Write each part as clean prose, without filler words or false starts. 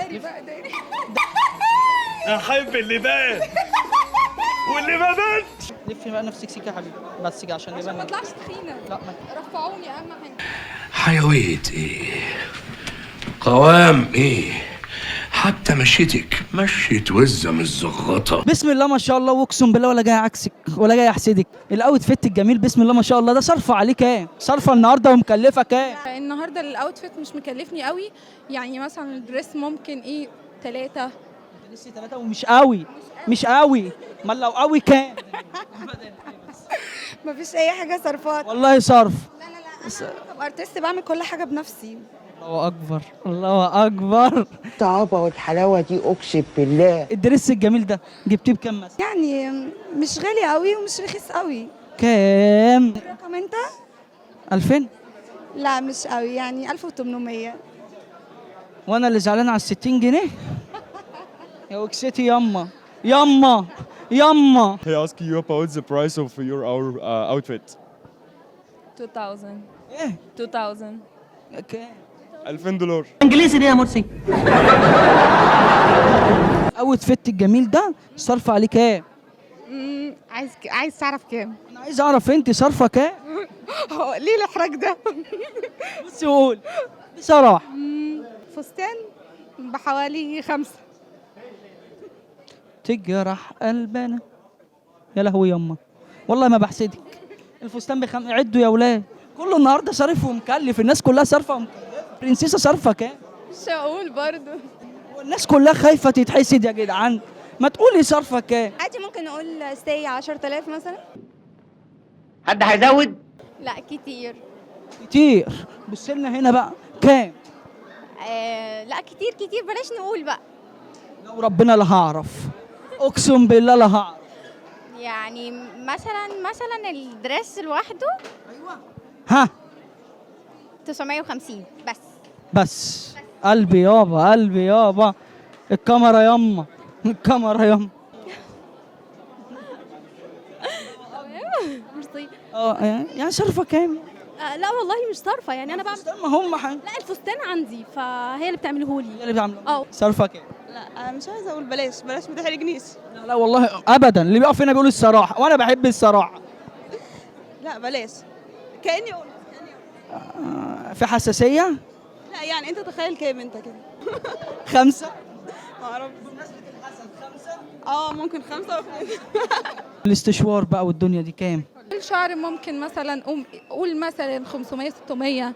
داري بقى داري. احب اللي بان واللي ما بانش. لفي بقى نفسك سيكه يا حبيبي، بس كده عشان ما يبان. اطلعش تخينه. لا ما رفعوني اهم حاجه. حيوية ايه، قوام ايه، حتى مشيتك مشية وزة مش زغطة. بسم الله ما شاء الله، واقسم بالله ولا جاي عكسك ولا جاي احسدك. الاوتفيت الجميل بسم الله ما شاء الله ده صرفه عليك ايه؟ صرفه النهارده ومكلفه كام؟ النهارده الاوتفيت مش مكلفني قوي، يعني مثلا الدريس ممكن ايه 3. لسه 3 ومش قوي، مش قوي. امال لو قوي كام؟ مفيش اي حاجه صرفات. والله صرف. لا انا طب ارتست بعمل كل حاجه بنفسي. الله اكبر الله اكبر. الطعابة والحلاوة دي أقسم بالله. الدريس الجميل ده جبتيه بكام مثلا؟ يعني مش غالي قوي ومش رخيص قوي. كام؟ رقم انت؟ 2000. لا مش قوي، يعني 1800. وانا اللي زعلان على 60 جنيه. يا وكستي ياما ياما ياما. He ask you about the price of our outfit. 2000. ايه 2000. كام؟ $2000. إنجليزي ليه يا مرسي؟ اوتفيت الجميل ده صرف عليه كام؟ عايز تعرف كام؟ انا عايز اعرف انت صارفه كام؟ هو ليه الاحراج ده؟ بصي قول بصراحه. فستان بحوالي 5. تجرح قلبنا. يا لهوي ياما، والله ما بحسدك. الفستان عدوا يا ولاد، كله النهارده صارف ومكلف. الناس كلها صارفه ومكلفه. برنسيسه صارفه كام؟ مش هقول برضه. والناس كلها خايفه تتحسد يا جدعان. ما تقولي صارفه كام؟ عادي ممكن نقول سي 10000 مثلا. حد هيزود؟ لا كتير. كتير. بص لنا هنا بقى كام؟ لا كتير كتير، بلاش نقول بقى. لو ربنا لا هعرف، اقسم بالله لا هعرف. يعني مثلا الدريس لوحده ها 950 بس. بس قلبي يابا قلبي يابا. الكاميرا ياما الكاميرا ياما. ميرسي. يعني صرفه كام؟ لا والله مش صارفه، يعني انا بعمل. ما هم لا الفستان عندي فهي اللي بتعمله لي. هي اللي بيعملوا. اه. صرفه كام؟ لا انا مش عايزه اقول، بلاش ما تحرجنيش. لا والله ابدا، اللي بيقف هنا بيقول الصراحه وانا بحب الصراحه. لا بلاش. كاني قلت. في حساسيه. لا يعني انت تخيل كام انت كده؟ 5. ما اعرف. ممكن 5 الاستشوار بقى والدنيا دي كام؟ الشعر ممكن مثلا قول مثلا 500 600.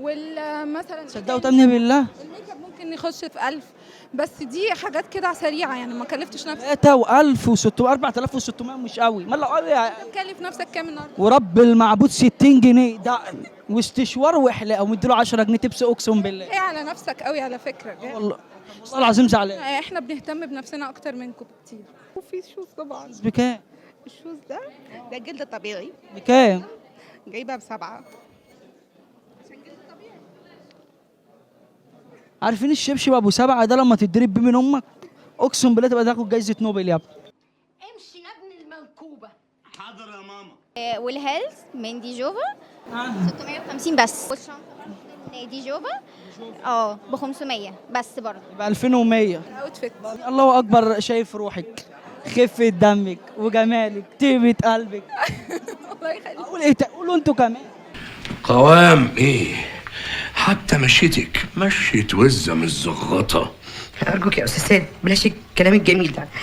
والمثلا صدقوا تامني بالله. الميك اب ممكن يخش في 1000. بس دي حاجات كده سريعه، يعني ما كلفتش نفسي. 3 و1600 4600 مش قوي. ما لو قوي تكلف نفسك كام النهارده؟ ورب المعبود 60 جنيه ده واستشوار وحلاقه ومديله 10 جنيه تبس اقسم بالله. ايه على نفسك قوي على فكره. والله والله العظيم زعلان. احنا بنهتم بنفسنا اكتر منكم بكتير. وفي شوز طبعا. بكام؟ الشوز ده جلد طبيعي، بكام؟ جايبها ب7. عارفين الشبشب ابو 7 ده لما تتضرب بيه من امك اقسم بالله تبقى تاخد جايزه نوبل يا ابني. امشي يا ابن المنكوبه. حاضر يا ماما. والهيلز من ديجوفا 650 بس. والشنطه من ديجوفا ب 500 بس برضه. يبقى 2100. الاوتفيت. الله اكبر، شايف روحك، خفه دمك وجمالك طيبه قلبك. الله يخليك. اقول ايه؟ قولوا انتوا كمان. قوام ايه، حتى مشيتك مشية وزة مش زغطة. أرجوك يا أستاذ سيد بلاش الكلام الجميل ده.